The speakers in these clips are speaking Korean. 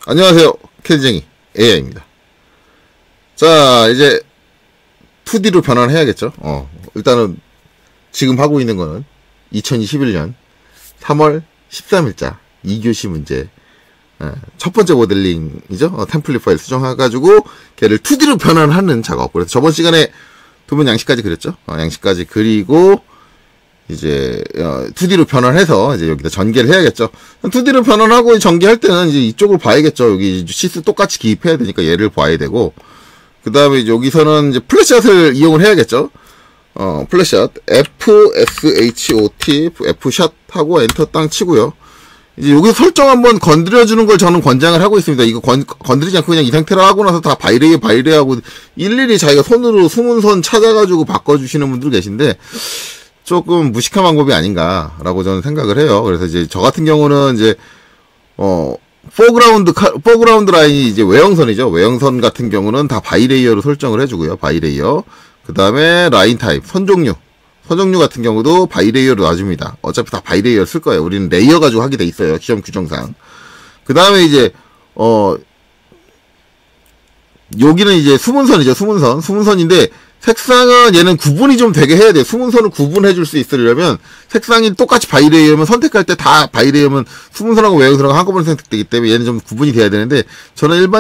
안녕하세요. 캐디쟁이 AI입니다. 자, 이제 2D로 변환을 해야겠죠. 일단은 지금 하고 있는 거는 2021년 3월 13일자 2교시 문제 첫 번째 모델링이죠. 템플릿 파일 수정해가지고 걔를 2D로 변환하는 작업. 그래서 저번 시간에 도면 양식까지 그렸죠. 양식까지 그리고 이제 2D로 변환해서 이제 여기다 전개를 해야겠죠. 2D로 변환하고 전개할 때는 이제 이쪽을 봐야겠죠. 여기 시스 똑같이 기입해야 되니까 얘를 봐야 되고, 그 다음에 여기서는 이제 플랫샷을 이용을 해야겠죠. 플랫샷 FSHOT F샷 하고 엔터 땅 치고요. 이제 여기서 설정 한번 건드려주는 걸 저는 권장을 하고 있습니다. 이거 건드리지 않고 그냥 이 상태로 하고 나서 다 바이레이하고 일일이 자기가 손으로 숨은 찾아가지고 바꿔주시는 분들 계신데, 조금 무식한 방법이 아닌가라고 저는 생각을 해요. 그래서 이제 저 같은 경우는 이제 포그라운드 라인이 이제 외형선이죠. 외형선 같은 경우는 다 바이레이어로 설정을 해주고요. 바이레이어. 그 다음에 라인 타입, 선종류 같은 경우도 바이레이어로 놔줍니다. 어차피 다 바이레이어 쓸 거예요. 우리는 레이어 가지고 하게 돼 있어요. 시험 규정상. 그 다음에 이제 여기는 이제 수문선이죠. 수문선인데 색상은 얘는 구분이 좀 되게 해야 돼요. 수문선을 구분해 줄 수 있으려면 색상이 똑같이 바이레이어면 선택할 때 다 바이레이어면 수문선하고 외형선하고 한꺼번에 선택되기 때문에 얘는 좀 구분이 돼야 되는데, 저는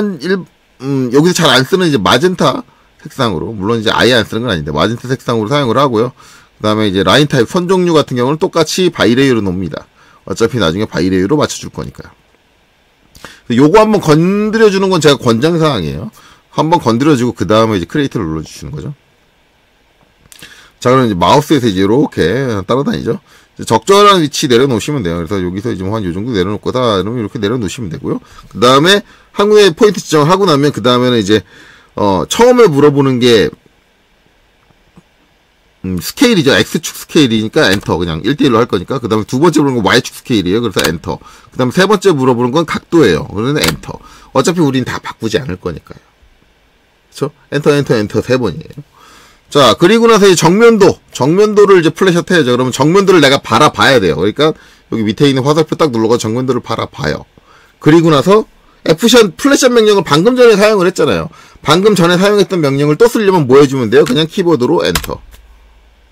여기서 잘 안 쓰는 이제 마젠타 색상으로, 물론 이제 아예 안 쓰는 건 아닌데 마젠타 색상으로 사용을 하고요. 그 다음에 이제 라인 타입 선종류 같은 경우는 똑같이 바이레이어로 놓습니다. 어차피 나중에 바이레이어로 맞춰줄 거니까요. 요거 한번 건드려주는 건 제가 권장사항이에요. 한번 건드려주고 그 다음에 이제 크리에이트를 눌러주시는 거죠. 자, 그럼 이제 마우스에서 이제 이렇게 따라다니죠. 적절한 위치 내려놓으시면 돼요. 그래서 여기서 이제 한 요 정도 내려놓고 다 이러면 이렇게 내려놓으시면 되고요. 그 다음에 한 군데 포인트 지정을 하고 나면 그 다음에는 이제 처음에 물어보는 게 스케일이죠. X축 스케일이니까 엔터, 그냥 1대1로 할 거니까. 그 다음에 두 번째 물어보는 건 Y축 스케일이에요. 그래서 엔터. 그 다음에 세 번째 물어보는 건 각도예요. 그러면 엔터. 어차피 우린 다 바꾸지 않을 거니까요. 그쵸? 엔터 세 번이에요. 자, 그리고 나서 이제 정면도를 이제 플랫샷 해야죠. 그러면 정면도를 내가 바라봐야 돼요. 그러니까 여기 밑에 있는 화살표 딱 눌러서 정면도를 바라봐요. 그리고 나서 F샷 플랫샷 명령을 방금 전에 사용을 했잖아요. 방금 전에 사용했던 명령을 또 쓰려면 뭐 해주면 돼요? 그냥 키보드로 엔터.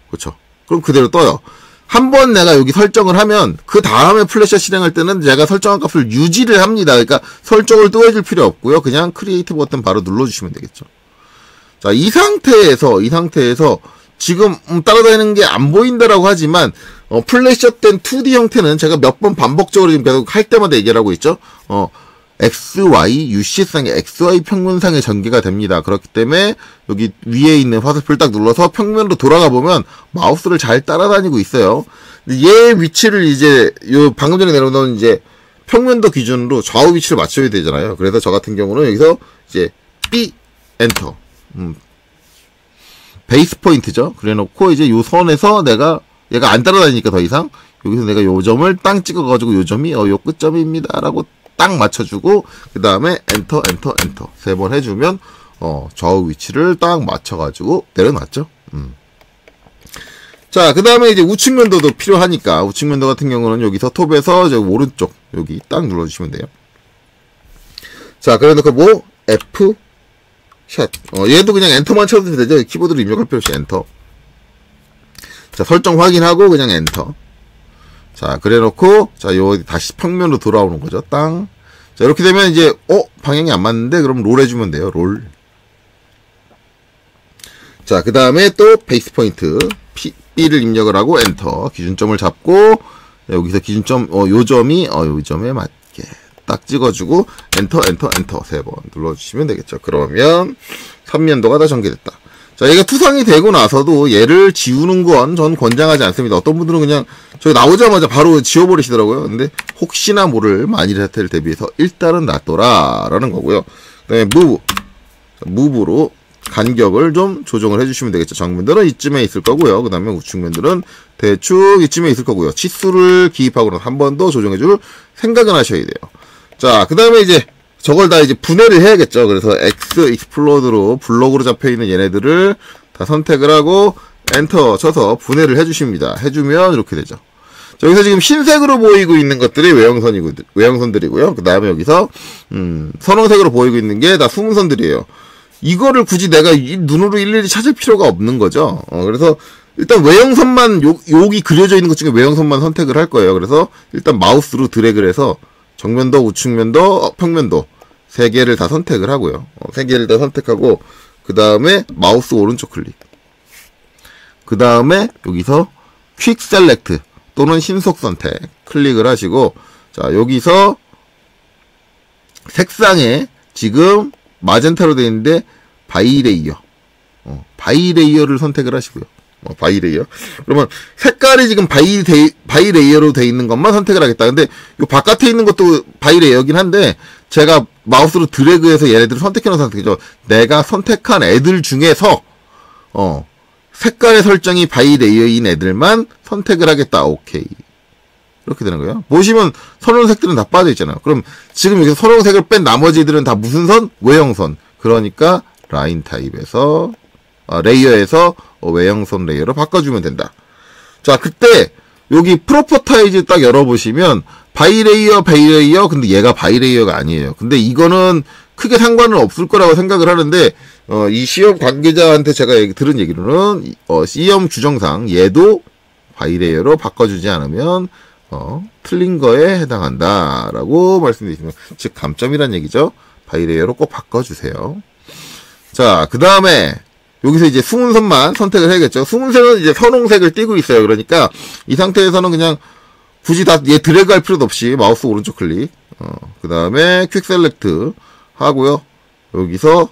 그렇죠? 그럼 그대로 떠요. 한번 내가 여기 설정을 하면 그 다음에 플랫샷 실행할 때는 제가 설정한 값을 유지를 합니다. 그러니까 설정을 또 해줄 필요 없고요. 그냥 크리에이트 버튼 바로 눌러주시면 되겠죠. 자, 이 상태에서 지금 따라다니는 게 안 보인다라고 하지만 플랫샷 된 2D 형태는 제가 몇 번 반복적으로 지금 계속 할 때마다 얘기를 하고 있죠. XY, UC상의 XY 평면상에 전개가 됩니다. 그렇기 때문에 여기 위에 있는 화살표를 딱 눌러서 평면으로 돌아가 보면 마우스를 잘 따라다니고 있어요. 얘 위치를 이제 방금 전에 내려놓은 이제 평면도 기준으로 좌우 위치를 맞춰야 되잖아요. 그래서 저 같은 경우는 여기서 이제 B 엔터. 베이스 포인트죠. 그래 놓고 이제 요 선에서 얘가 안 따라다니니까 더 이상 여기서 내가 요 점을 땅 찍어가지고 요 점이 요 끝점입니다 라고 딱 맞춰주고 그 다음에 엔터 세 번 해주면 좌우 위치를 딱 맞춰가지고 내려놨죠. 자, 그 다음에 이제 우측면도도 필요하니까 우측면도 같은 경우는 여기서 톱에서 저 오른쪽 여기 딱 눌러주시면 돼요. 자, 그래 놓고 뭐 F 샷. 얘도 그냥 엔터만 쳐도 되죠. 키보드로 입력할 필요 없이 엔터. 자, 설정 확인하고 그냥 엔터. 자, 그래 놓고 자, 요 다시 평면으로 돌아오는 거죠. 땅. 자, 이렇게 되면 이제 방향이 안 맞는데 그럼 롤 해주면 돼요. 롤. 자, 그 다음에 또 베이스 포인트 B를 입력을 하고 엔터. 기준점을 잡고 여기서 기준점 요 점이 요 점에 맞게 딱 찍어주고 엔터 세 번 눌러주시면 되겠죠. 그러면 3면도가 다 전개됐다. 자, 얘가 투성이 되고 나서도 얘를 지우는 건 전 권장하지 않습니다. 어떤 분들은 그냥 저기 나오자마자 바로 지워버리시더라고요. 근데 혹시나 모를 만일 사태를 대비해서 일단은 놔둬라 라는 거고요. 그 다음에 무브로 간격을 좀 조정을 해주시면 되겠죠. 정면들은 이쯤에 있을 거고요. 그 다음에 우측면들은 대충 이쯤에 있을 거고요. 치수를 기입하고는 한 번 더 조정해줄 생각은 하셔야 돼요. 자, 그 다음에 이제 저걸 다 이제 분해를 해야겠죠. 그래서 X 익스플로드로 블록으로 잡혀있는 얘네들을 다 선택을 하고 엔터 쳐서 분해를 해주십니다. 해주면 이렇게 되죠. 자, 여기서 지금 흰색으로 보이고 있는 것들이 외형선들이고요. 그 다음에 여기서, 선홍색으로 보이고 있는 게 다 수문선들이에요. 이거를 굳이 내가 눈으로 일일이 찾을 필요가 없는 거죠. 그래서 일단 외형선만, 여기 그려져 있는 것 중에 외형선만 선택을 할 거예요. 그래서 일단 마우스로 드래그를 해서 정면도, 우측면도, 평면도 세 개를 다 선택을 하고요. 세 개를 다 선택하고, 그 다음에 마우스 오른쪽 클릭. 그 다음에 여기서 퀵 셀렉트 또는 신속 선택 클릭을 하시고, 자, 여기서 색상에 지금 마젠타로 되어 있는데 바이레이어. 바이레이어를 선택을 하시고요. 바이레이어. 그러면 색깔이 지금 바이레이어로 되어 있는 것만 선택을 하겠다. 근데 요 바깥에 있는 것도 바이레이어긴 한데 제가 마우스로 드래그해서 얘네들을 선택해놓은 상태죠. 내가 선택한 애들 중에서 색깔의 설정이 바이레이어인 애들만 선택을 하겠다. 오케이. 이렇게 되는 거예요. 보시면 선홍색들은 다 빠져 있잖아요. 그럼 지금 여기서 선홍색을 뺀 나머지 애들은 다 무슨 선? 외형선. 그러니까 라인 타입에서 레이어에서 외형선 레이어로 바꿔주면 된다. 자, 그때 여기 프로퍼타이즈 딱 열어보시면 바이레이어 근데 얘가 바이레이어가 아니에요. 근데 이거는 크게 상관은 없을 거라고 생각을 하는데 이 시험 관계자한테 제가 들은 얘기로는 시험 규정상 얘도 바이레이어로 바꿔주지 않으면 틀린 거에 해당한다라고 말씀드리시면, 즉 감점이란 얘기죠. 바이레이어로 꼭 바꿔주세요. 자, 그 다음에 여기서 이제 수문선만 선택을 해야겠죠. 수문선은 이제 선홍색을 띄고 있어요. 그러니까 이 상태에서는 그냥 굳이 다 얘 드래그 할 필요도 없이 마우스 오른쪽 클릭, 그 다음에 퀵 셀렉트 하고요. 여기서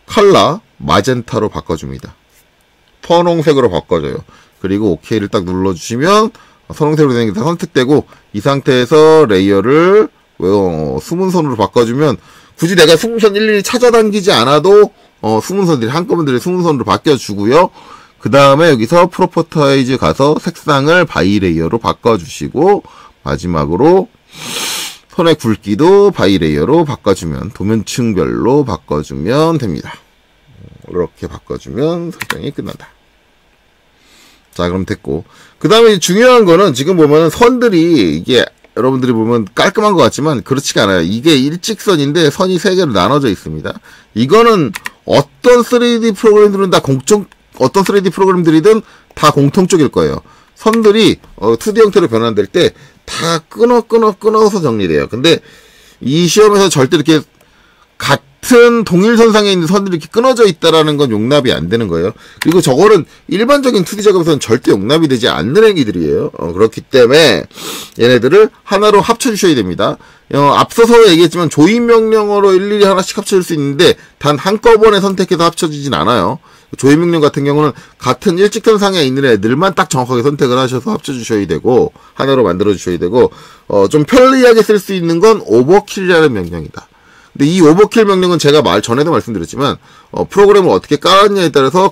컬러 마젠타로 바꿔줍니다. 선홍색으로 바꿔줘요. 그리고 OK를 딱 눌러주시면 선홍색으로 되는 게 다 선택되고, 이 상태에서 레이어를 수문선으로 바꿔주면 굳이 내가 수문선 일일이 찾아당기지 않아도 수문선들이 한꺼번에 수문선으로 바뀌어주고요. 그 다음에 여기서 프로퍼타이즈 가서 색상을 바이레이어로 바꿔주시고, 마지막으로 선의 굵기도 바이레이어로 바꿔주면, 도면층별로 바꿔주면 됩니다. 이렇게 바꿔주면 설정이 끝난다. 자, 그럼 됐고, 그 다음에 중요한 거는 지금 보면은 선들이 이게 여러분들이 보면 깔끔한 것 같지만 그렇지가 않아요. 이게 일직선인데 선이 3개로 나눠져 있습니다. 이거는 어떤 3D 프로그램들은 다 어떤 3D 프로그램들이든 다 공통적일 거예요. 선들이 2D 형태로 변환될 때 다 끊어서 정리돼요. 근데 이 시험에서 절대 이렇게 같은 동일선상에 있는 선들이 이렇게 끊어져 있다라는 건 용납이 안 되는 거예요. 그리고 저거는 일반적인 2D 작업에서는 절대 용납이 되지 않는 행위들이에요. 그렇기 때문에 얘네들을 하나로 합쳐주셔야 됩니다. 앞서서 얘기했지만 조인 명령어로 일일이 하나씩 합쳐줄 수 있는데 단 한꺼번에 선택해서 합쳐지진 않아요. 조인 명령 같은 경우는 같은 일직선상에 있는 애들만 딱 정확하게 선택을 하셔서 합쳐주셔야 되고, 하나로 만들어주셔야 되고, 좀 편리하게 쓸 수 있는 건 오버킬이라는 명령이다. 근데 이 오버킬 명령은 제가 전에도 말씀드렸지만, 프로그램을 어떻게 깔았냐에 따라서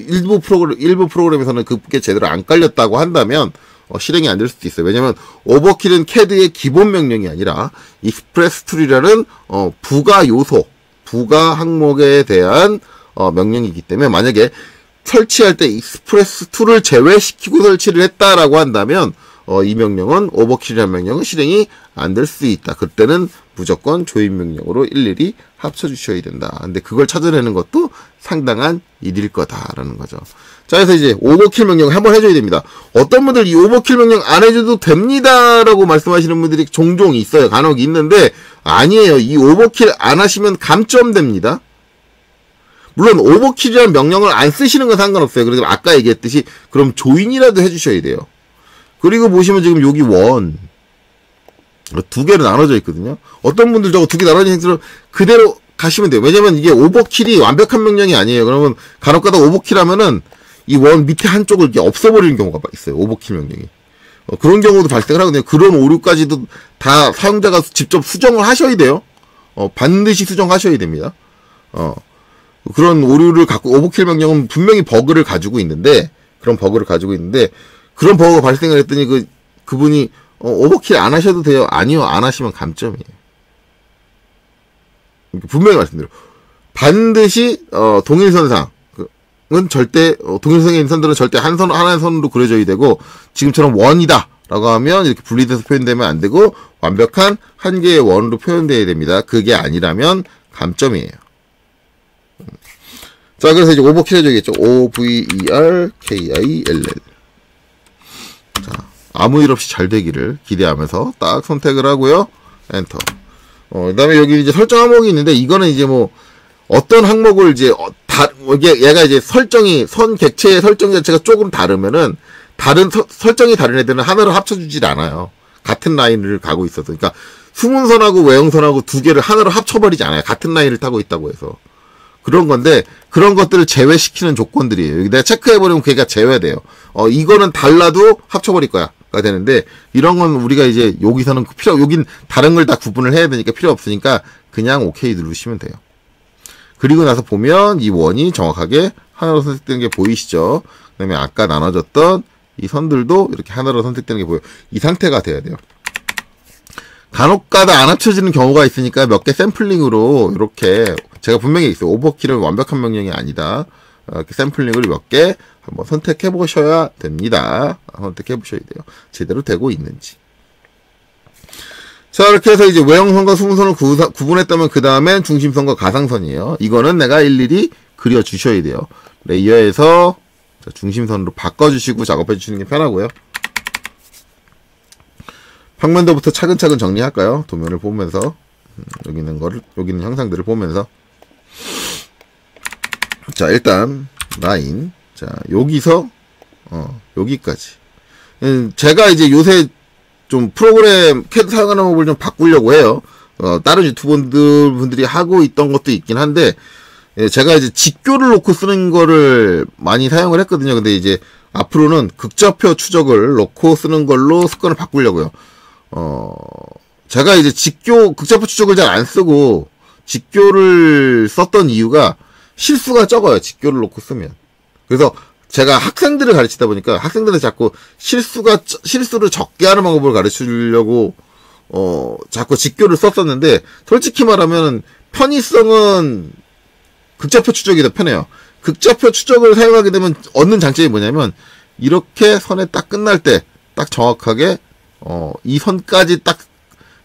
일부 프로그램에서는 그게 제대로 안 깔렸다고 한다면, 실행이 안 될 수도 있어요. 왜냐면, 오버킬은 CAD의 기본 명령이 아니라, 익스프레스 툴이라는, 부가 항목에 대한, 명령이기 때문에, 만약에 설치할 때 익스프레스 툴을 제외시키고 설치를 했다라고 한다면, 이 명령은, 오버킬이라는 명령은 실행이 안 될 수 있다. 그때는 무조건 조인 명령으로 일일이 합쳐주셔야 된다. 근데 그걸 찾아내는 것도 상당한 일일 거다라는 거죠. 자, 그래서 이제 오버킬 명령을 한번 해줘야 됩니다. 어떤 분들 이 오버킬 명령 안 해줘도 됩니다라고 말씀하시는 분들이 종종 있어요. 간혹 있는데, 아니에요. 이 오버킬 안 하시면 감점됩니다. 물론 오버킬이라는 명령을 안 쓰시는 건 상관없어요. 그래서 아까 얘기했듯이 그럼 조인이라도 해주셔야 돼요. 그리고 보시면 지금 여기 원 2개로 나눠져 있거든요. 어떤 분들 저거 2개 나눠진 행태로 그대로 가시면 돼요. 왜냐면 이게 오버킬이 완벽한 명령이 아니에요. 그러면 간혹가다 오버킬 하면은 이 원 밑에 한쪽을 이렇게 없애버리는 경우가 있어요. 오버킬 명령이. 그런 경우도 발생을 하거든요. 그런 오류까지도 다 사용자가 직접 수정을 하셔야 돼요. 반드시 수정하셔야 됩니다. 그런 오류를 갖고, 오버킬 명령은 분명히 버그를 가지고 있는데, 그런 버그가 발생을 했더니 그분이 오버킬 안 하셔도 돼요. 아니요, 안 하시면 감점이에요. 분명히 말씀드려요. 반드시 동일선상은 절대 동일선상에 있는 선들은 절대 하나의 선으로 그려져야 되고, 지금처럼 원이다 라고 하면 이렇게 분리돼서 표현되면 안 되고 완벽한 한 개의 원으로 표현되어야 됩니다. 그게 아니라면 감점이에요. 자, 그래서 이제 오버킬 해줘야겠죠. overkill. 자, 아무 일 없이 잘 되기를 기대하면서 딱 선택을 하고요. 엔터. 그 다음에 여기 이제 설정 항목이 있는데, 이거는 이제 뭐, 어떤 항목을 이제, 얘가 이제 설정이, 선 객체의 설정 자체가 조금 다르면은, 설정이 다른 애들은 하나로 합쳐주질 않아요. 같은 라인을 가고 있어서. 그러니까, 수문선하고 외형선하고 두 개를 하나로 합쳐버리지 않아요. 같은 라인을 타고 있다고 해서. 그런 건데, 그런 것들을 제외시키는 조건들이에요. 여기 내가 체크해버리면 걔가 제외돼요. 이거는 달라도 합쳐버릴 거야. 가 되는데, 이런 건 우리가 이제 여기서는 여긴 다른 걸 다 구분을 해야 되니까 필요 없으니까 그냥 OK 누르시면 돼요. 그리고 나서 보면 이 원이 정확하게 하나로 선택되는 게 보이시죠? 그 다음에 아까 나눠졌던 이 선들도 이렇게 하나로 선택되는 게 보여요. 이 상태가 돼야 돼요. 간혹가다 안 합쳐지는 경우가 있으니까 몇 개 샘플링으로 이렇게 제가 분명히 있어요. 오버킬은 완벽한 명령이 아니다. 이렇게 샘플링을 몇 개 한번 선택해 보셔야 됩니다. 선택해 보셔야 돼요. 제대로 되고 있는지. 자, 이렇게 해서 이제 외형선과 수문선을 구분했다면 그 다음엔 중심선과 가상선이에요. 이거는 내가 일일이 그려 주셔야 돼요. 레이어에서 중심선으로 바꿔주시고 작업해 주시는 게 편하고요. 평면도부터 차근차근 정리할까요? 도면을 보면서 여기 있는 형상들을 보면서. 자, 일단 라인. 자, 여기서 여기까지. 제가 이제 요새 좀 프로그램 CAD 사용하는 법을 좀 바꾸려고 해요. 다른 유튜버분들이 하고 있던 것도 있긴 한데, 제가 이제 직교를 놓고 쓰는 거를 많이 사용을 했거든요. 근데 이제 앞으로는 극좌표 추적을 놓고 쓰는 걸로 습관을 바꾸려고요. 제가 이제 극좌표 추적을 잘 안 쓰고 직교를 썼던 이유가 실수가 적어요. 직교를 놓고 쓰면. 그래서 제가 학생들을 가르치다 보니까 학생들한테 자꾸 실수를 적게 하는 방법을 가르치려고 자꾸 직교를 썼었는데, 솔직히 말하면 편의성은 극좌표 추적이 더 편해요. 극좌표 추적을 사용하게 되면 얻는 장점이 뭐냐면, 이렇게 선에 딱 끝날 때 딱 정확하게 이 선까지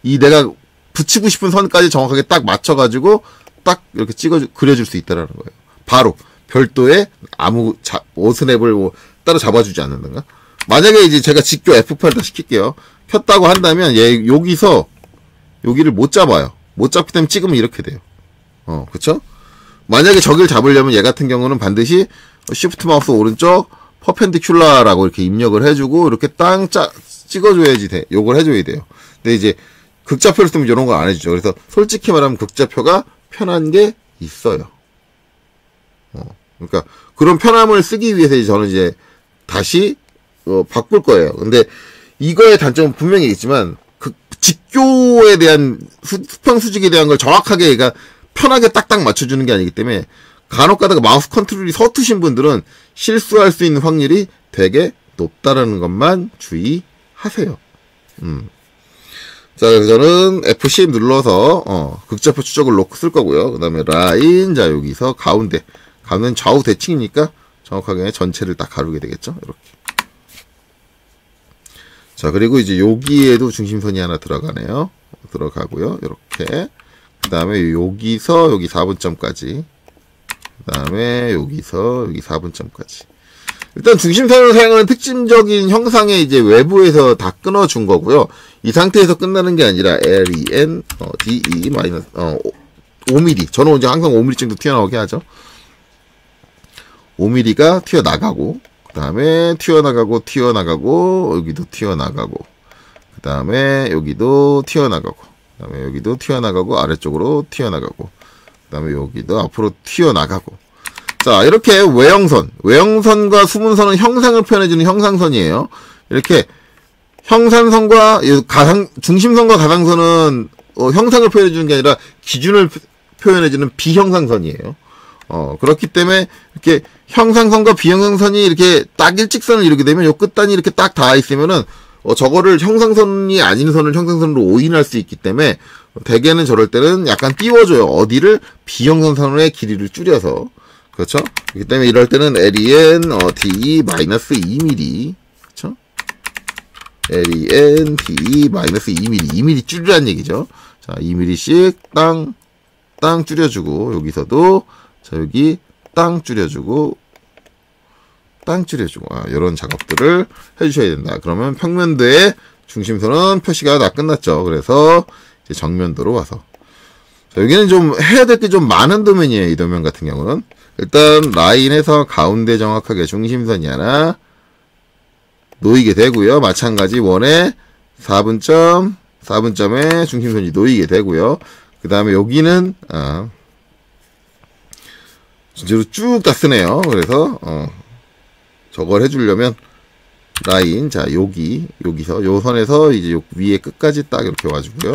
내가 붙이고 싶은 선까지 정확하게 딱 맞춰가지고 딱 이렇게 그려줄 수 있다라는 거예요. 바로 별도의 아무 오스냅을 따로 잡아주지 않는다가. 만약에 이제 제가 직교 F8을 시킬게요. 켰다고 한다면 얘 여기를 못 잡아요. 못 잡기 때문에 찍으면 이렇게 돼요. 그쵸? 만약에 저기를 잡으려면 얘 같은 경우는 반드시 Shift 마우스 오른쪽 퍼펜디큘라라고 이렇게 입력을 해주고 이렇게 땅 찍어줘야지 돼. 요걸 해줘야 돼요. 근데 이제 극좌표를 쓰면 이런 걸 안 해주죠. 그래서 솔직히 말하면 극좌표가 편한 게 있어요. 그러니까 그런 편함을 쓰기 위해서 저는 이제 다시 바꿀 거예요. 근데 이거의 단점은 분명히 있지만 그 직교에 대한 수평 수직에 대한 걸 정확하게 얘가 편하게 딱딱 맞춰주는 게 아니기 때문에 간혹 가다가 마우스 컨트롤이 서투신 분들은 실수할 수 있는 확률이 되게 높다라는 것만 주의하세요. 자, 그래서 저는 F10 눌러서 극좌표 추적을 놓고 쓸 거고요. 그 다음에 라인, 자 여기서 가운데 좌우 대칭이니까 정확하게 전체를 딱 가르게 되겠죠. 이렇게. 자, 그리고 이제 여기에도 중심선이 하나 들어가네요. 들어가고요. 이렇게. 그 다음에 여기서 여기 4분점까지. 그 다음에 여기서 여기 4분점까지. 일단 중심선을 사용하는 특징적인 형상의 이제 외부에서 다 끊어준 거고요. 이 상태에서 끝나는 게 아니라 LEN, DE, 5mm. 저는 이제 항상 5mm 정도 튀어나오게 하죠. 5mm가 튀어나가고, 그 다음에 튀어나가고, 여기도 튀어나가고, 그 다음에 여기도 튀어나가고, 그 다음에 여기도 튀어나가고, 아래쪽으로 튀어나가고, 그 다음에 여기도 앞으로 튀어나가고. 자, 이렇게 외형선과 수문선은 형상을 표현해주는 형상선이에요. 이렇게 형산선과 중심선과 가상선은 형상을 표현해주는 게 아니라 기준을 표현해주는 비형상선이에요. 그렇기 때문에 이렇게 형상선과 비형상선이 이렇게 딱 일직선을 이루게 되면 요 끝단이 이렇게 딱 닿아 있으면은 저거를 형상선이 아닌 선을 형상선으로 오인할 수 있기 때문에 대개는 저럴 때는 약간 띄워줘요. 어디를 비형상선의 길이를 줄여서. 그렇죠? 그렇기 때문에 이럴 때는 LEN, DE -2mm. 그렇죠? LEN, DE, 마이너스 2mm. 2mm 줄이란 얘기죠. 자, 2mm씩 땅 줄여주고, 여기서도, 자, 여기 땅 줄여주고, 요런 작업들을 해주셔야 된다. 그러면 평면도의 중심선은 표시가 다 끝났죠. 그래서, 이제 정면도로 와서. 자, 여기는 좀 해야 될 게 좀 많은 도면이에요. 이 도면 같은 경우는. 일단, 라인에서 가운데 정확하게 중심선이 하나 놓이게 되고요. 마찬가지 원의 4분점에 중심선이 놓이게 되고요. 그 다음에 여기는, 진짜로 쭉 다 쓰네요. 그래서, 저걸 해주려면, 라인, 자, 여기서, 요 선에서 이제 요 위에 끝까지 딱 이렇게 와주고요.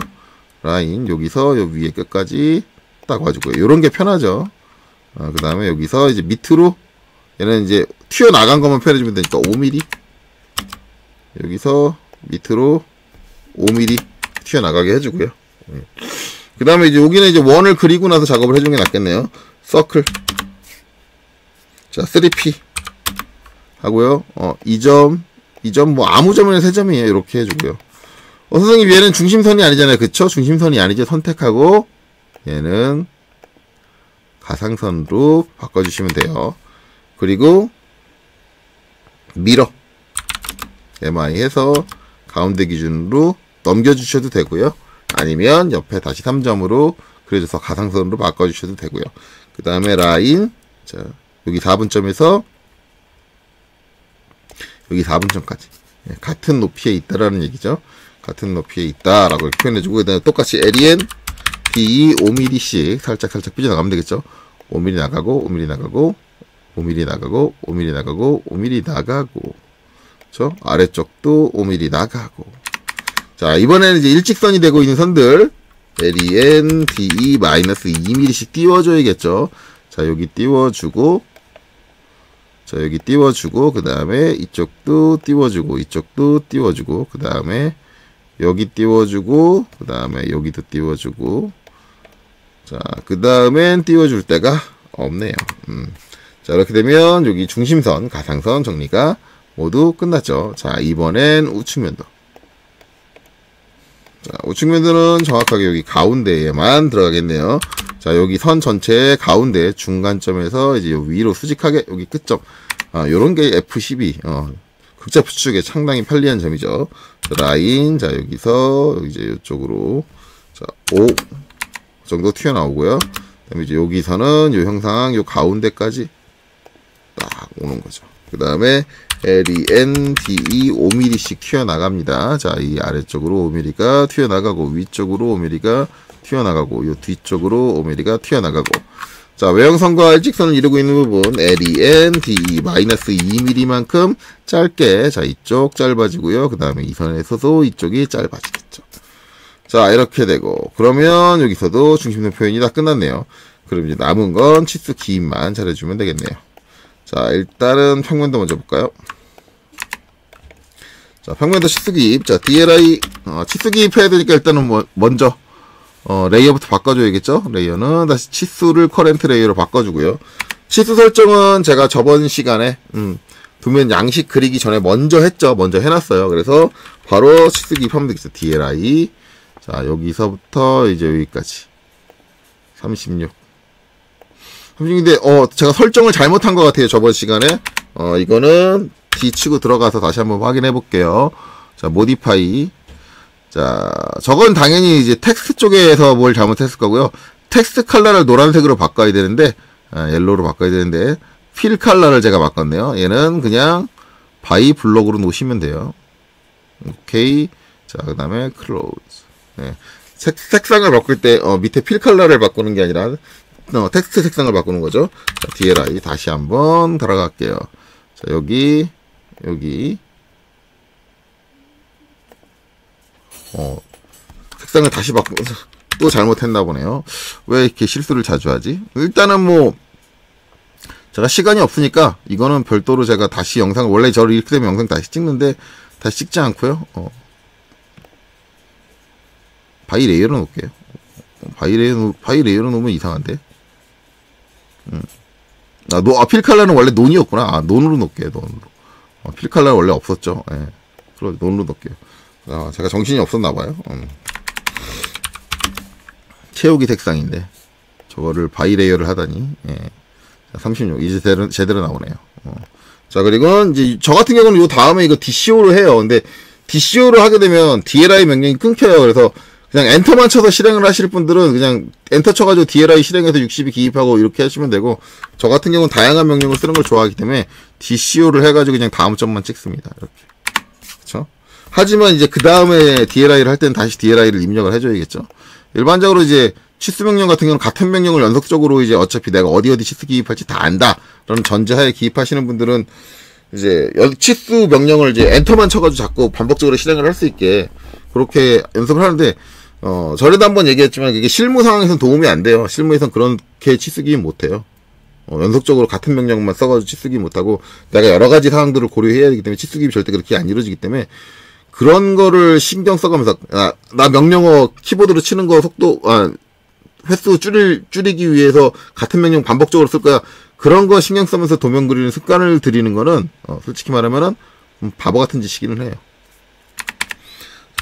라인, 여기서 요 위에 끝까지 딱 와주고요. 요런 게 편하죠. 그 다음에 여기서 이제 밑으로, 얘는 이제 튀어나간 것만 표현해주면 되니까 5mm. 여기서 밑으로 5mm 튀어나가게 해주고요. 그 다음에 이제 여기는 이제 원을 그리고 나서 작업을 해주는 게 낫겠네요. 서클. 자, 3P. 하고요. 이 점, 뭐 아무 점이나 3점이에요. 이렇게 해주고요. 선생님, 얘는 중심선이 아니잖아요. 그쵸? 중심선이 아니죠. 선택하고, 얘는 가상선으로 바꿔주시면 돼요. 그리고, 미러. MI 해서 가운데 기준으로 넘겨주셔도 되고요. 아니면 옆에 다시 3점으로 그려줘서 가상선으로 바꿔주셔도 되고요. 그 다음에 라인, 자, 여기 4분점에서 여기 4분점까지 같은 높이에 있다라는 얘기죠. 같은 높이에 있다라고 이렇게 표현해주고, 그 다음에 똑같이 LEN, DE 5mm씩 살짝 삐져나가면 되겠죠. 5mm 나가고, 5mm 나가고, 5mm 나가고, 5mm 나가고, 5mm 나가고, 그렇죠? 아래쪽도 5mm 나가고. 자, 이번에는 이제 일직선이 되고 있는 선들, LEN, DE 마이너스 2mm씩 띄워줘야겠죠. 자, 여기 띄워주고, 자, 여기 띄워주고, 그 다음에 이쪽도 띄워주고, 이쪽도 띄워주고, 그 다음에 여기 띄워주고, 그 다음에 여기도 띄워주고, 자, 그 다음엔 띄워줄 데가 없네요. 자, 이렇게 되면 여기 중심선, 가상선 정리가 모두 끝났죠. 자, 이번엔 우측면도. 자, 우측면도는 정확하게 여기 가운데에만 들어가겠네요. 자, 여기 선 전체의 가운데 중간점에서 이제 위로 수직하게 여기 끝점. 요런 게 F12. 극자 표축에 상당히 편리한 점이죠. 자, 라인. 자, 여기서 이제 이쪽으로. 자, 5 정도 튀어나오고요. 그다음에 이제 여기서는 요 형상 요 가운데까지 딱 오는 거죠. 그 다음에 LEN, DE 5mm씩 튀어나갑니다. 자, 이 아래쪽으로 5mm가 튀어나가고, 위쪽으로 5mm가 튀어나가고, 요 뒤쪽으로 5mm가 튀어나가고. 자, 외형선과 일직선을 이루고 있는 부분, LEN, DE 마이너스 2mm만큼 짧게, 자, 이쪽 짧아지고요. 그 다음에 이 선에서도 이쪽이 짧아지겠죠. 자, 이렇게 되고, 그러면 여기서도 중심선 표현이 다 끝났네요. 그럼 이제 남은 건 치수 기입만 잘해주면 되겠네요. 자, 일단은 평면도 먼저 볼까요? 자, 평면도 치수기입. 자, DLI, 치수기입 해야 되니까 일단은 먼저, 레이어부터 바꿔줘야겠죠? 레이어는 다시 치수를 커렌트 레이어로 바꿔주고요. 치수 설정은 제가 저번 시간에, 도면 양식 그리기 전에 먼저 했죠. 먼저 해놨어요. 그래서 바로 치수기입 하면 되겠죠. DLI. 자, 여기서부터 이제 여기까지. 36. 근데 제가 설정을 잘못한 것 같아요. 저번 시간에. 이거는 D 치고 들어가서 다시 한번 확인해 볼게요. 자, 모디파이. 자, 저건 당연히 이제 텍스트 쪽에서 뭘 잘못했을 거고요. 텍스트 컬러를 노란색으로 바꿔야 되는데, 옐로우로 바꿔야 되는데, 필 컬러를 제가 바꿨네요. 얘는 그냥 바이 블록으로 놓으시면 돼요. 오케이. 자, 그 다음에 클로즈. 네. 색상을 바꿀 때, 밑에 필 컬러를 바꾸는 게 아니라, 텍스트 색상을 바꾸는 거죠. 자, DLI 다시 한번 들어갈게요. 자, 여기 색상을 다시 바꾸면서 또 잘못했나 보네요. 왜 이렇게 실수를 자주 하지? 일단은 뭐 제가 시간이 없으니까 이거는 별도로 제가 다시 영상을, 원래 저를 이렇게 되면 영상 다시 찍는데 다시 찍지 않고요. 바이 레이어로 놓을게요. 바이 레이어로 놓으면 이상한데. 필 컬러는 원래 논이었구나. 논으로 놓을게요. 논으로. 필 컬러는 원래 없었죠. 예. 논로 넣을게요. 제가 정신이 없었나봐요. 채우기 색상인데 저거를 바이레이어를 하다니. 예. 36 이제 제대로 나오네요. 자, 그리고 이제 저 같은 경우는 요 다음에 이거 DCO를 해요. 근데 DCO를 하게 되면 DLI 명령이 끊겨요. 그래서 그냥 엔터만 쳐서 실행을 하실 분들은 그냥 엔터 쳐가지고 DLI 실행해서 62 기입하고 이렇게 하시면 되고, 저 같은 경우는 다양한 명령을 쓰는 걸 좋아하기 때문에 DCO를 해가지고 그냥 다음 점만 찍습니다. 이렇게. 그쵸? 하지만 이제 그 다음에 DLI를 할 때는 다시 DLI를 입력을 해줘야겠죠. 일반적으로 이제 치수 명령 같은 경우는 같은 명령을 연속적으로 이제 어차피 내가 어디 치수 기입할지 다 안다 라는 전제하에 기입하시는 분들은 이제 치수 명령을 이제 엔터만 쳐가지고 자꾸 반복적으로 실행을 할 수 있게 그렇게 연습을 하는데, 전에도 한번 얘기했지만 이게 실무 상황에서는 도움이 안 돼요. 실무에서는 그렇게 치수 기입 못 해요. 연속적으로 같은 명령만 써가지고 치수 기입 못 하고 내가 여러 가지 상황들을 고려해야 되기 때문에 치수 기입이 절대 그렇게 안 이루어지기 때문에 그런 거를 신경 써가면서, 나 명령어 키보드로 치는 거 속도, 횟수 줄이기 위해서 같은 명령 반복적으로 쓸 거야. 그런 거 신경 쓰면서 도면 그리는 습관을 들이는 거는, 솔직히 말하면은, 바보 같은 짓이기는 해요.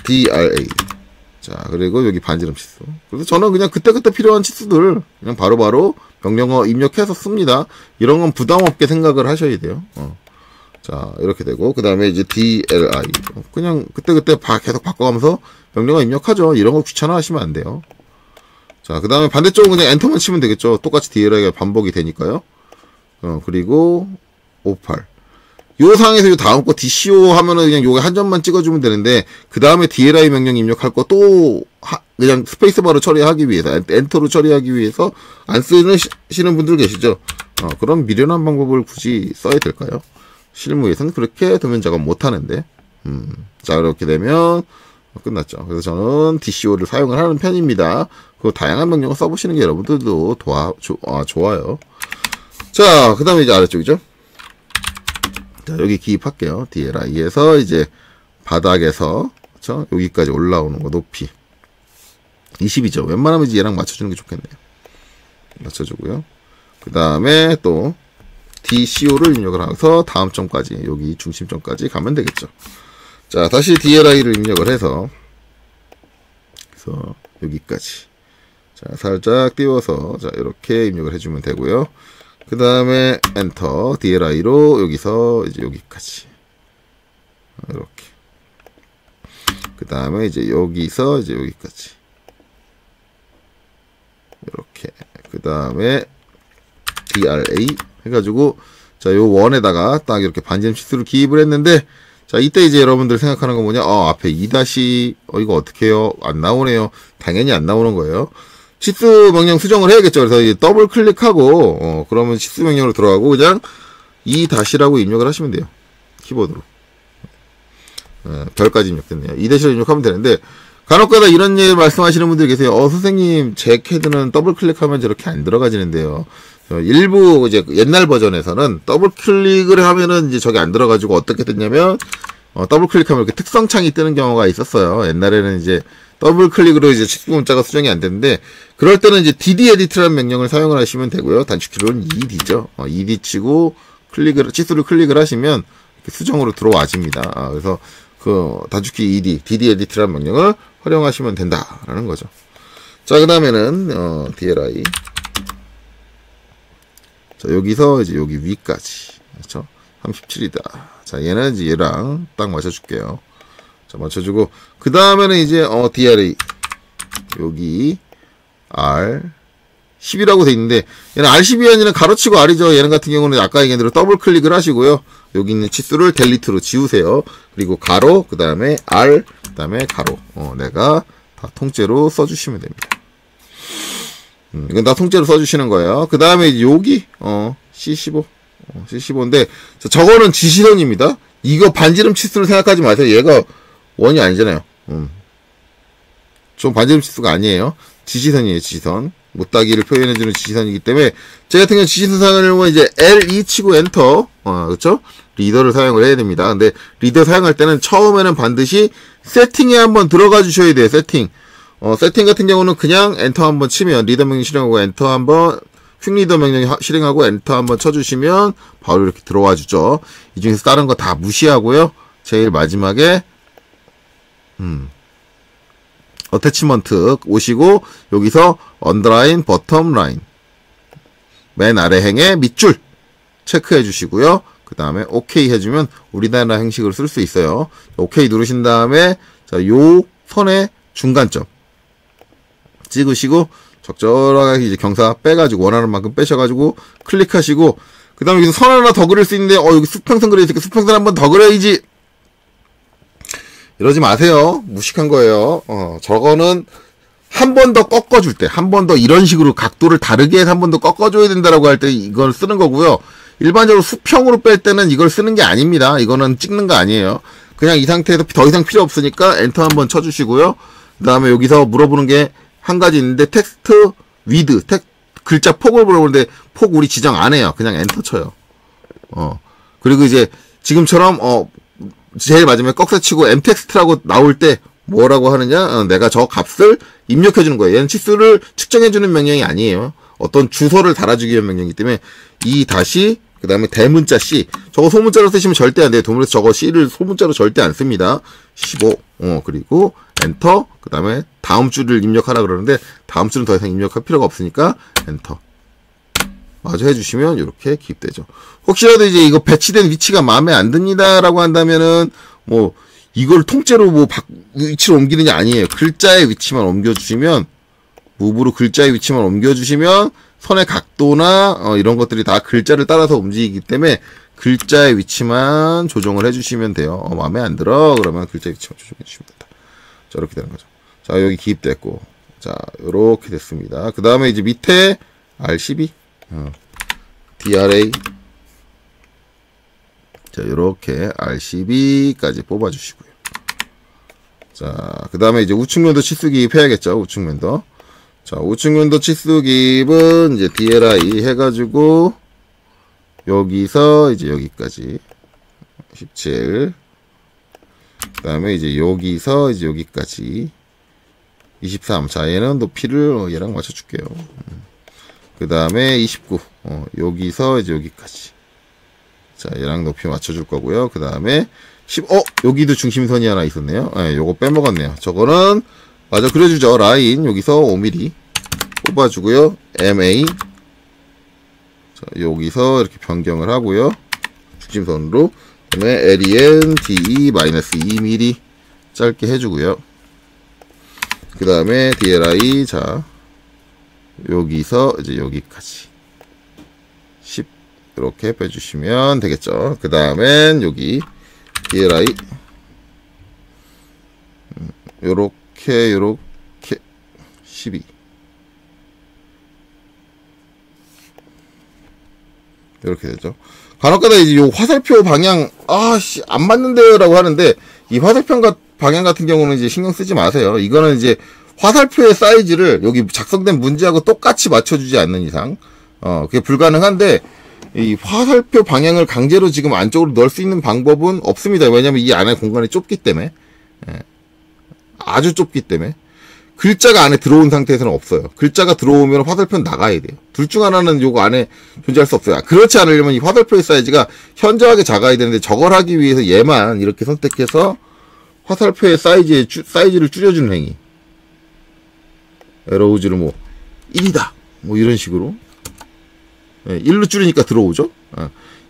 DRA. 자, 그리고 여기 반지름 치수. 그래서 저는 그냥 그때그때 필요한 치수들, 그냥 바로바로 명령어 입력해서 씁니다. 이런 건 부담 없게 생각을 하셔야 돼요. 자, 이렇게 되고, 그 다음에 이제 DLI. 그냥 그때그때 계속 바꿔가면서 명령어 입력하죠. 이런 거 귀찮아 하시면 안 돼요. 자, 그 다음에 반대쪽은 그냥 엔터만 치면 되겠죠. 똑같이 DLI가 반복이 되니까요. 그리고 58. 요 상황에서 요 다음 거 DCO 하면은 그냥 요게 한 점만 찍어주면 되는데, 그 다음에 DLI 명령 입력할 거 또, 그냥 스페이스바로 처리하기 위해서, 엔터로 처리하기 위해서 안 쓰시는 분들 계시죠? 그런 미련한 방법을 굳이 써야 될까요? 실무에서는 그렇게 도면 작업 못 하는데. 자, 그렇게 되면 끝났죠. 그래서 저는 DCO를 사용을 하는 편입니다. 그 다양한 명령을 써보시는 게 여러분들도 좋아요. 자, 그 다음에 이제 아래쪽이죠. 자, 여기 기입할게요. DLI에서 이제 바닥에서, 그쵸? 여기까지 올라오는 거 높이 20이죠. 웬만하면 이제 얘랑 맞춰주는 게 좋겠네요. 맞춰주고요. 그 다음에 또 DCO를 입력을 해서 다음 점까지, 여기 중심점까지 가면 되겠죠. 자, 다시 DLI를 입력을 해서, 그래서 여기까지. 자, 살짝 띄워서, 자, 이렇게 입력을 해주면 되고요. 그 다음에 엔터, DLI로 여기서 이제 여기까지. 이렇게. 그 다음에 이제 여기서 이제 여기까지. 이렇게. 그 다음에 DRA 해가지고, 자, 요 원에다가 딱 이렇게 반지름 치수를 기입을 했는데, 자, 이때 이제 여러분들 생각하는 건 뭐냐? 앞에 2 이거 어떻게 해요? 안 나오네요. 당연히 안 나오는 거예요. 치수 명령 수정을 해야겠죠. 그래서 이제 더블 클릭하고, 그러면 치수 명령으로 들어가고, 그냥 2-라고 입력을 하시면 돼요. 키보드로. 별까지 입력됐네요. 2-를 입력하면 되는데, 간혹가다 이런 일 말씀하시는 분들 계세요. 선생님, 제 캐드는 더블 클릭하면 저렇게 안 들어가지는데요. 일부 이제 옛날 버전에서는 더블 클릭을 하면은 이제 저게 안 들어가지고 어떻게 됐냐면, 더블 클릭하면 이렇게 특성창이 뜨는 경우가 있었어요. 옛날에는 이제 더블 클릭으로 이제 치수 문자가 수정이 안 되는데, 그럴 때는 이제 dd 에디트라는 명령을 사용을 하시면 되고요. 단축키로는 ed죠. ed 치고 치수를 클릭을 하시면 수정으로 들어와집니다. 그래서 그 단축키 dd 에디트라는 명령을 활용하시면 된다라는 거죠. 자, 그 다음에는 DLI. 자, 여기서 이제 여기 위까지. 그렇죠? 37이다. 자, 얘는 이제 얘랑 딱 맞춰줄게요. 자, 맞춰주고, 그 다음에는 이제, DRA. 여기, R10이라고 돼 있는데, 얘는 R10이 아니라 가로치고 R이죠. 얘는 같은 경우는 아까 얘기한 대로 더블 클릭을 하시고요. 여기 있는 치수를 델리트로 지우세요. 그리고 가로, 그 다음에 R, 그 다음에 가로. 내가 다 통째로 써주시면 됩니다. 이건 다 통째로 써주시는 거예요. 그 다음에 여기, C15. C15인데, 저거는 지시선입니다. 이거 반지름 치수를 생각하지 마세요. 얘가 원이 아니잖아요. 좀 반지름 치수가 아니에요. 지시선이에요, 지시선. 못따기를 표현해주는 지시선이기 때문에, 제 같은 경우는 지시선 사용을 이제 L2 치고 엔터, 그쵸? 리더를 사용을 해야 됩니다. 근데 리더 사용할 때는 처음에는 반드시 세팅에 한번 들어가 주셔야 돼요, 세팅. 세팅 같은 경우는 그냥 엔터 한번 치면, 리더 명령 실행하고 엔터 한번, 퀵 리더 명령 실행하고 엔터 한번 쳐주시면 바로 이렇게 들어와 주죠. 이 중에서 다른 거 다 무시하고요. 제일 마지막에 어태치먼트 오시고 여기서 언더라인, 버텀 라인 맨 아래 행의 밑줄 체크해 주시고요. 그 다음에 오케이 해주면 우리나라 형식으로 쓸 수 있어요. 오케이 누르신 다음에 자, 요 선의 중간점 찍으시고 적절하게 이제 경사 빼가지고 원하는 만큼 빼셔가지고 클릭하시고 그 다음에 여기서 선 하나 더 그릴 수 있는데 여기 수평선 그려있으니까 수평선 한번 더 그려야지 이러지 마세요. 무식한 거예요. 저거는 한 번 더 꺾어줄 때, 한 번 더 이런 식으로 각도를 다르게 해서 한 번 더 꺾어줘야 된다라고 할 때 이걸 쓰는 거고요. 일반적으로 수평으로 뺄 때는 이걸 쓰는 게 아닙니다. 이거는 찍는 거 아니에요. 그냥 이 상태에서 더 이상 필요 없으니까 엔터 한번 쳐주시고요. 그 다음에 여기서 물어보는 게 한 가지 있는데 텍스트 위드, 글자 폭을 물어보는데 폭 우리 지정 안 해요. 그냥 엔터 쳐요. 그리고 이제 지금처럼 제일 마지막에 꺽쇠치고 mText라고 나올 때 뭐라고 하느냐? 내가 저 값을 입력해 주는 거예요. 얘는 치수를 측정해 주는 명령이 아니에요. 어떤 주소를 달아주기 위한 명령이기 때문에 이 다시 그 다음에 대문자 C 저거 소문자로 쓰시면 절대 안 돼요. 도문에서 저거 C를 소문자로 절대 안 씁니다. 15 그리고 엔터 그 다음에 다음 줄을 입력하라 그러는데 다음 줄은 더 이상 입력할 필요가 없으니까 엔터 마저 해주시면 이렇게 기입되죠. 혹시라도 이제 이거 배치된 위치가 마음에 안 듭니다라고 한다면은 뭐 이걸 통째로 뭐 위치를 옮기는 게 아니에요. 글자의 위치만 옮겨주시면 무브로 글자의 위치만 옮겨주시면 선의 각도나 이런 것들이 다 글자를 따라서 움직이기 때문에 글자의 위치만 조정을 해주시면 돼요. 마음에 안 들어 그러면 글자의 위치만 조정해 주시면 된다. 자 이렇게 되는 거죠. 자 여기 기입됐고 자 이렇게 됐습니다. 그 다음에 이제 밑에 R12 DRA 자 요렇게 R12까지 뽑아주시고요. 자 그 다음에 이제 우측면도 치수 기입해야겠죠. 우측면도 자 우측면도 치수 기입은 이제 DLI 해가지고 여기서 이제 여기까지 17 그 다음에 이제 여기서 이제 여기까지 23 자 얘는 높이를 얘랑 맞춰줄게요. 그 다음에 29 여기서 이제 여기까지 자 얘랑 높이 맞춰줄 거고요. 그 다음에 10 여기도 중심선이 하나 있었네요. 요거 빼먹었네요. 저거는 마저 그려주죠. 라인 여기서 5mm 뽑아주고요. MA 자 여기서 이렇게 변경을 하고요. 중심선으로 그 다음에 LEN DE -2mm 짧게 해주고요. 그 다음에 DLI 자 여기서 이제 여기까지 10 이렇게 빼주시면 되겠죠. 그 다음엔 여기 DLI 요렇게 12 이렇게 되죠. 간혹가다 이제 요 화살표 방향 안 맞는데요 라고 하는데 이 화살표 방향 같은 경우는 이제 신경 쓰지 마세요. 이거는 이제 화살표의 사이즈를 여기 작성된 문제하고 똑같이 맞춰주지 않는 이상 그게 불가능한데 이 화살표 방향을 강제로 지금 안쪽으로 넣을 수 있는 방법은 없습니다. 왜냐면 이 안에 공간이 좁기 때문에 아주 좁기 때문에 글자가 안에 들어온 상태에서는 없어요. 글자가 들어오면 화살표는 나가야 돼요. 둘 중 하나는 요거 안에 존재할 수 없어요. 그렇지 않으려면 이 화살표의 사이즈가 현저하게 작아야 되는데 저걸 하기 위해서 얘만 이렇게 선택해서 화살표의 사이즈를 줄여주는 행위. 에러우즈를 뭐 1이다 뭐 이런 식으로 1로 줄이니까 들어오죠.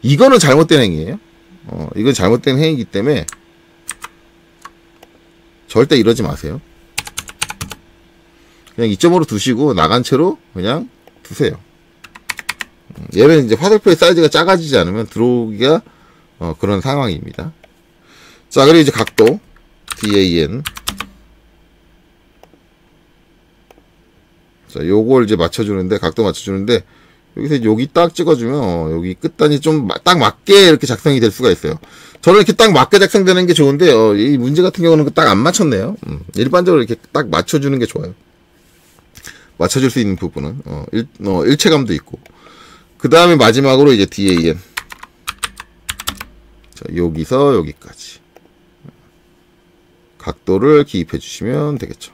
이거는 잘못된 행위예요. 이건 잘못된 행위이기 때문에 절대 이러지 마세요. 그냥 2.5로 두시고 나간 채로 그냥 두세요. 얘는 이제 화살표의 사이즈가 작아지지 않으면 들어오기가 그런 상황입니다. 자 그리고 이제 각도 DAN 자 요걸 이제 맞춰주는데 각도 맞춰주는데 여기서 여기 딱 찍어주면 여기 끝단이 좀 딱 맞게 이렇게 작성이 될 수가 있어요. 저는 이렇게 딱 맞게 작성되는 게 좋은데 이 문제 같은 경우는 딱 안 맞췄네요. 일반적으로 이렇게 딱 맞춰주는 게 좋아요. 맞춰줄 수 있는 부분은 일체감도 있고 그 다음에 마지막으로 이제 DAN 자 여기서 여기까지 각도를 기입해 주시면 되겠죠.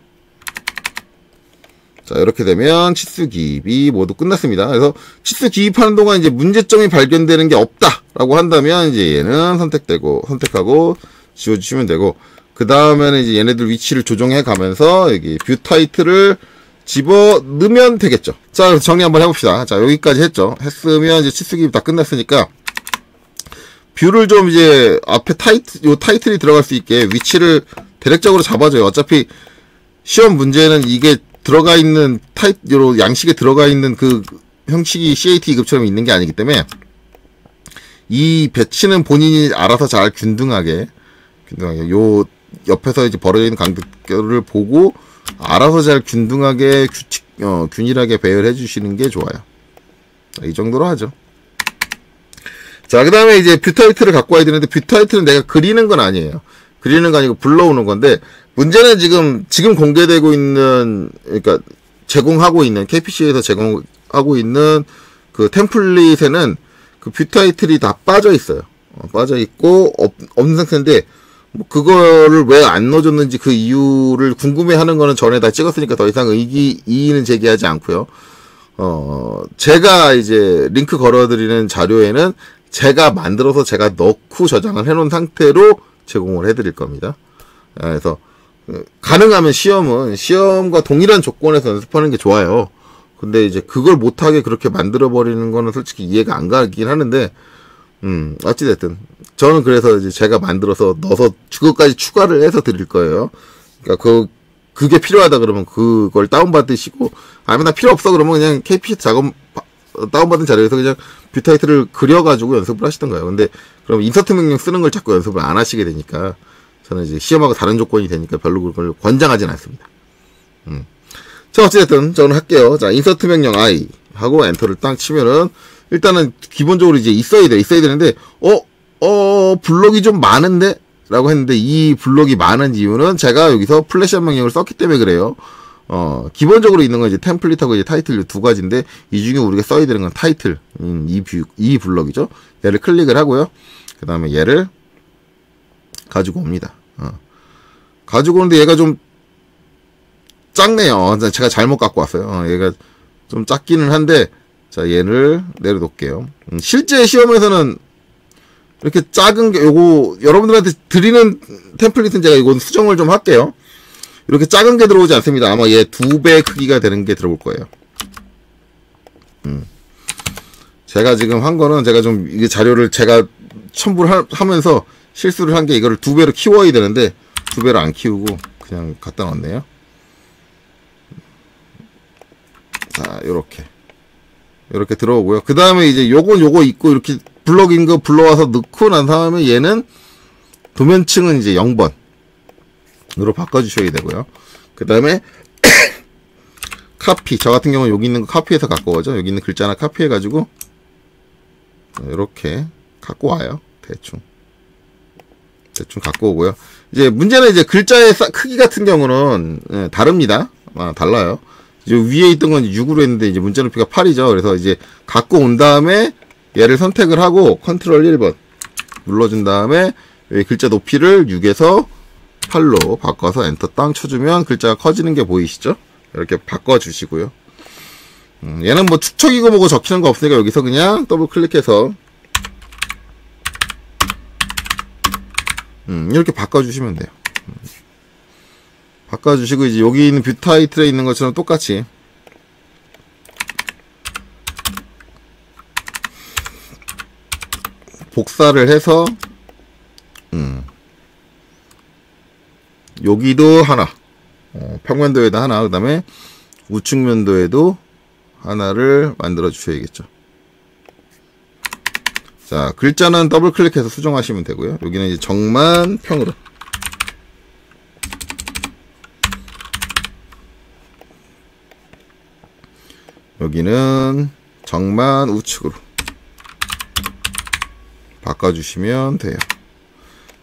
자 이렇게 되면 치수 기입이 모두 끝났습니다. 그래서 치수 기입하는 동안 이제 문제점이 발견되는 게 없다라고 한다면 이제 얘는 선택하고 지워주시면 되고 그 다음에는 이제 얘네들 위치를 조정해 가면서 여기 뷰 타이틀을 집어 넣으면 되겠죠. 자, 그래서 정리 한번 해봅시다. 자, 여기까지 했죠. 했으면 이제 치수기 다 끝났으니까 뷰를 좀 이제 앞에 요 타이틀이 들어갈 수 있게 위치를 대략적으로 잡아줘요. 어차피 시험 문제는 이게 들어가 있는 요 양식에 들어가 있는 그 형식이 CAT급처럼 있는 게 아니기 때문에 이 배치는 본인이 알아서 잘 균등하게 요 옆에서 이제 벌어져 있는 간격을 보고 알아서 잘 균등하게 균일하게 배열해 주시는 게 좋아요. 자, 이 정도로 하죠. 자, 그 다음에 이제 뷰 타이틀을 갖고 와야 되는데, 뷰 타이틀은 내가 그리는 건 아니에요. 그리는 거 아니고 불러오는 건데, 문제는 지금 공개되고 있는, 그러니까 제공하고 있는, KPC에서 제공하고 있는 그 템플릿에는 그 뷰 타이틀이 다 빠져 있어요. 빠져 있고, 없는 상태인데, 뭐 그거를 왜 안 넣어줬는지 그 이유를 궁금해하는 거는 전에 다 찍었으니까 더 이상 이의는 제기하지 않고요. 제가 이제 링크 걸어드리는 자료에는 제가 만들어서 제가 넣고 저장을 해놓은 상태로 제공을 해드릴 겁니다. 그래서 가능하면 시험과 동일한 조건에서 연습하는 게 좋아요. 근데 이제 그걸 못하게 그렇게 만들어버리는 거는 솔직히 이해가 안 가긴 하는데, 어찌됐든. 저는 그래서 이제 제가 만들어서 넣어서 그것까지 추가를 해서 드릴 거예요. 그러니까 그게 필요하다 그러면 그걸 다운받으시고, 아니면 나 필요 없어 그러면 그냥 KPC 작업, 다운받은 자료에서 그냥 뷰 타이틀을 그려가지고 연습을 하시던가요. 근데 그럼 인서트 명령 쓰는 걸 자꾸 연습을 안 하시게 되니까, 저는 이제 시험하고 다른 조건이 되니까 별로 그걸 권장하진 않습니다. 자, 어찌됐든 저는 할게요. 자, 인서트 명령 I 하고 엔터를 딱 치면은, 일단은 기본적으로 이제 있어야 되는데, 블록이 좀 많은데? 라고 했는데, 이 블록이 많은 이유는 제가 여기서 플래시 명령을 썼기 때문에 그래요. 기본적으로 있는 건 이제 템플릿하고 이제 타이틀 두 가지인데, 이 중에 우리가 써야 되는 건 타이틀, 이 블록이죠. 얘를 클릭을 하고요. 그 다음에 얘를 가지고 옵니다. 가지고 오는데 얘가 좀 작네요. 제가 잘못 갖고 왔어요. 얘가 좀 작기는 한데, 자, 얘를 내려놓을게요. 실제 시험에서는 이렇게 작은 게, 요거, 여러분들한테 드리는 템플릿은 제가 이건 수정을 좀 할게요. 이렇게 작은 게 들어오지 않습니다. 아마 얘 2배 크기가 되는 게 들어올 거예요. 제가 지금 한 거는 제가 좀, 이게 자료를 제가 첨부를 하면서 실수를 한 게 이거를 2배로 키워야 되는데, 2배로 안 키우고 그냥 갖다 놨네요. 자, 요렇게 들어오고요. 그 다음에 이제 요거 있고, 이렇게 블럭인 거 불러와서 넣고 난 다음에 얘는 도면층은 이제 0번으로 바꿔주셔야 되고요. 그 다음에 카피, 저 같은 경우는 여기 있는 거 카피해서 갖고 오죠. 여기 있는 글자 하나 카피해가지고 이렇게 갖고 와요. 대충 갖고 오고요. 이제 문제는 이제 글자의 크기 같은 경우는 다릅니다. 달라요. 이제 위에 있던 건 6으로 했는데 이제 문자 높이가 8이죠. 그래서 이제 갖고 온 다음에 얘를 선택을 하고 컨트롤 1번 눌러준 다음에 여기 글자 높이를 6에서 8로 바꿔서 엔터 땅 쳐주면 글자가 커지는 게 보이시죠? 이렇게 바꿔주시고요. 얘는 뭐 축척이고 뭐고 적히는 거 없으니까 여기서 그냥 더블 클릭해서 이렇게 바꿔주시면 돼요. 바꿔주시고 이제 여기 있는 뷰 타이틀에 있는 것처럼 똑같이 복사를 해서 여기도 하나, 평면도에도 하나, 그 다음에 우측면도에도 하나를 만들어 주셔야겠죠. 자, 글자는 더블 클릭해서 수정하시면 되고요. 여기는 이제 정만 평으로, 여기는 정만 우측으로 바꿔주시면 돼요.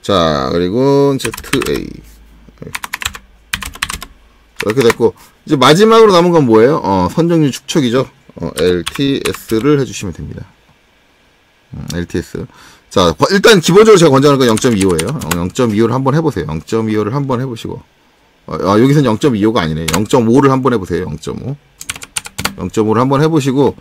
자, 그리고 ZA 이렇게 됐고, 이제 마지막으로 남은 건 뭐예요? 선정률 축척이죠. LTS를 해주시면 됩니다. LTS. 자, 일단 기본적으로 제가 권장하는 건 0.25예요. 0.25를 한번 해보세요. 0.25를 한번 해보시고, 여기서는 0.25가 아니네. 0.5를 한번 해보세요. 0.5. 0.5를 한번 해보시고,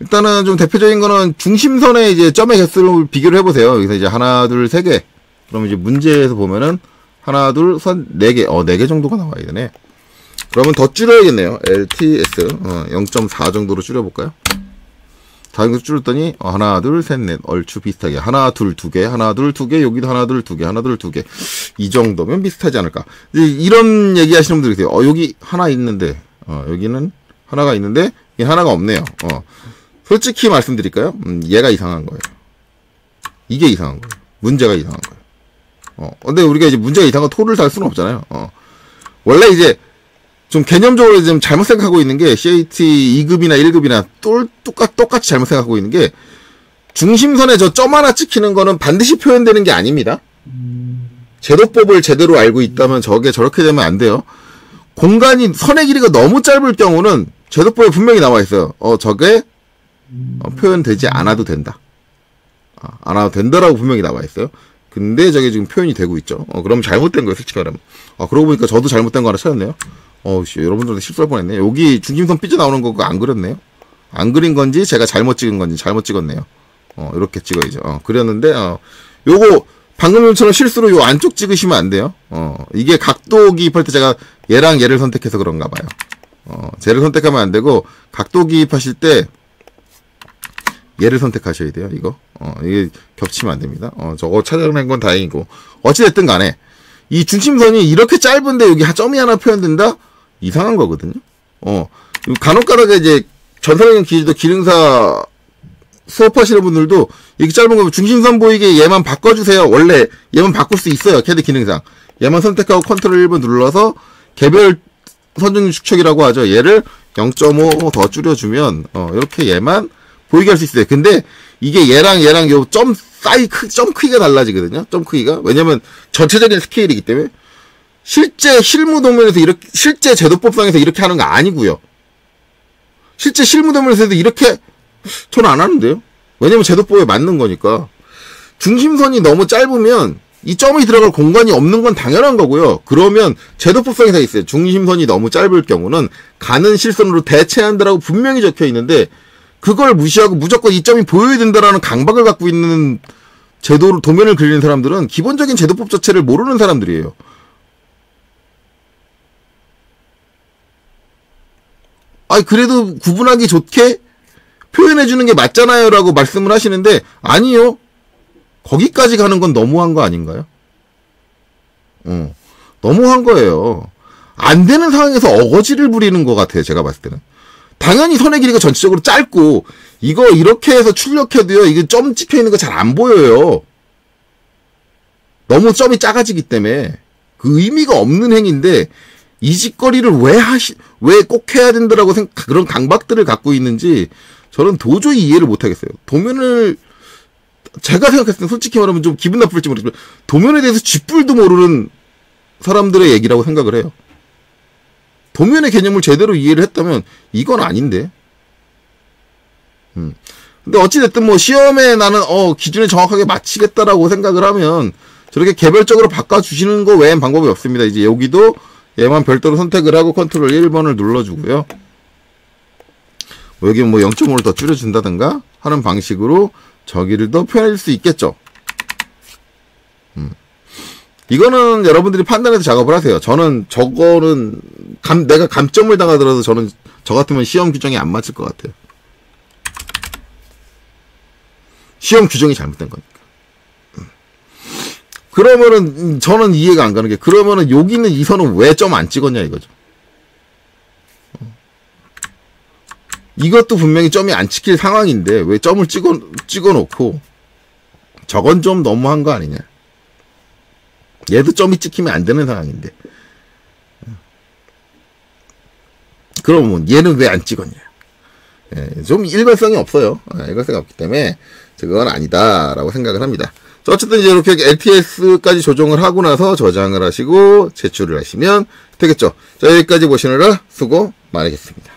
일단은 좀 대표적인 거는 중심선의 이제 점의 개수를 비교를 해보세요. 여기서 이제 하나, 둘, 세 개. 그럼 이제 문제에서 보면은 하나, 둘, 선, 4개. 4개 정도가 나와야 되네. 그러면 더 줄여야겠네요. LTS 0.4 정도로 줄여볼까요? 다른 줄였더니 하나, 둘, 셋, 넷 얼추 비슷하게 하나, 둘, 2개, 하나, 둘, 2개, 여기도 하나, 둘, 2개, 하나, 둘, 2개. 이 정도면 비슷하지 않을까. 이런 얘기 하시는 분들이 계세요. 여기 하나 있는데 여기는 하나가 있는데 이게 하나가 없네요. 솔직히 말씀드릴까요? 얘가 이상한 거예요. 이게 이상한 거예요. 문제가 이상한 거예요. 근데 우리가 이제 문제가 이상한 거 토를 달 수는 없잖아요. 원래 이제 좀 개념적으로 좀 잘못 생각하고 있는 게 CAT 2급이나 1급이나 똑같이 잘못 생각하고 있는 게 중심선에 저 점 하나 찍히는 거는 반드시 표현되는 게 아닙니다. 제도법을 제대로 알고 있다면 저게 저렇게 되면 안 돼요. 공간이 선의 길이가 너무 짧을 경우는 제도법에 분명히 나와 있어요. 저게 표현되지 않아도 된다. 안 와도 된다라고 분명히 나와 있어요. 근데 저게 지금 표현이 되고 있죠. 그럼 잘못된 거예요, 솔직히 말하면. 그러고 보니까 저도 잘못된 거 하나 찾았네요. 여러분들한테 실수할 뻔했네. 여기 중심선 삐져나오는 거 안 그렸네요. 안 그린 건지 제가 잘못 찍은 건지 잘못 찍었네요. 이렇게 찍어야죠. 그렸는데 요거 방금 전처럼 실수로 요 안쪽 찍으시면 안 돼요. 이게 각도 기입할 때 제가 얘랑 얘를 선택해서 그런가 봐요. 쟤를 선택하면 안 되고 각도 기입하실 때 얘를 선택하셔야 돼요. 이게 겹치면 안 됩니다. 저거 찾아낸 건 다행이고 어찌됐든 간에 이 중심선이 이렇게 짧은데 여기 점이 하나 표현된다? 이상한 거거든요. 간혹가다가 이제 전산적인 기술도 기능사 수업하시는 분들도 이렇게 짧은 거 중심선 보이게 얘만 바꿔주세요. 원래 얘만 바꿀 수 있어요. CAD 기능상. 얘만 선택하고 컨트롤 1번 눌러서 개별 선중 축척이라고 하죠. 얘를 0.5 더 줄여주면 이렇게 얘만 보이게 할 수 있어요. 근데 이게 얘랑 요 점 크기가 달라지거든요. 점 크기가. 왜냐면 전체적인 스케일이기 때문에 실제 실무 도면에서 실제 제도법상에서 이렇게 하는 거 아니고요. 실제 실무 도면에서도 이렇게 저는 안 하는데요. 왜냐면 제도법에 맞는 거니까. 중심선이 너무 짧으면 이 점이 들어갈 공간이 없는 건 당연한 거고요. 그러면 제도법상에 다 있어요. 중심선이 너무 짧을 경우는 가는 실선으로 대체한다라고 분명히 적혀 있는데 그걸 무시하고 무조건 이 점이 보여야 된다라는 강박을 갖고 있는 도면을 그리는 사람들은 기본적인 제도법 자체를 모르는 사람들이에요. 그래도 구분하기 좋게 표현해주는 게 맞잖아요 라고 말씀을 하시는데 아니요. 거기까지 가는 건 너무한 거 아닌가요? 너무한 거예요. 안 되는 상황에서 어거지를 부리는 것 같아요. 제가 봤을 때는. 당연히 선의 길이가 전체적으로 짧고 이거 이렇게 해서 출력해도요. 이게 점 찍혀있는 거 잘 안 보여요. 너무 점이 작아지기 때문에 그 의미가 없는 행위인데 이 짓거리를 왜 꼭 해야 된다라고 그런 강박들을 갖고 있는지 저는 도저히 이해를 못하겠어요. 도면을 제가 생각했을 때 솔직히 말하면 좀 기분 나쁠지 모르지만 도면에 대해서 쥐뿔도 모르는 사람들의 얘기라고 생각을 해요. 도면의 개념을 제대로 이해를 했다면 이건 아닌데. 근데 어찌됐든 뭐 시험에 나는 기준에 정확하게 맞추겠다라고 생각을 하면 저렇게 개별적으로 바꿔주시는 거 외엔 방법이 없습니다. 이제 여기도 얘만 별도로 선택을 하고 컨트롤 1번을 눌러주고요. 여기 0.5를 더 줄여준다든가 하는 방식으로 저기를 더 표현할 수 있겠죠. 이거는 여러분들이 판단해서 작업을 하세요. 저는 저거는 내가 감점을 당하더라도 저는 저 같으면 시험 규정에 안 맞을 것 같아요. 시험 규정이 잘못된 거니까. 그러면은 저는 이해가 안 가는 게 그러면은 여기 있는 이 선은 왜 점 안 찍었냐 이거죠. 이것도 분명히 점이 안 찍힐 상황인데 왜 점을 찍어놓고 저건 좀 너무한 거 아니냐. 얘도 점이 찍히면 안 되는 상황인데. 그러면 얘는 왜 안 찍었냐. 좀 일관성이 없어요. 일관성이 없기 때문에 그건 아니다라고 생각을 합니다. 어쨌든 이제 이렇게 LTS까지 조정을 하고 나서 저장을 하시고 제출을 하시면 되겠죠. 자, 여기까지 보시느라 수고 많으셨습니다.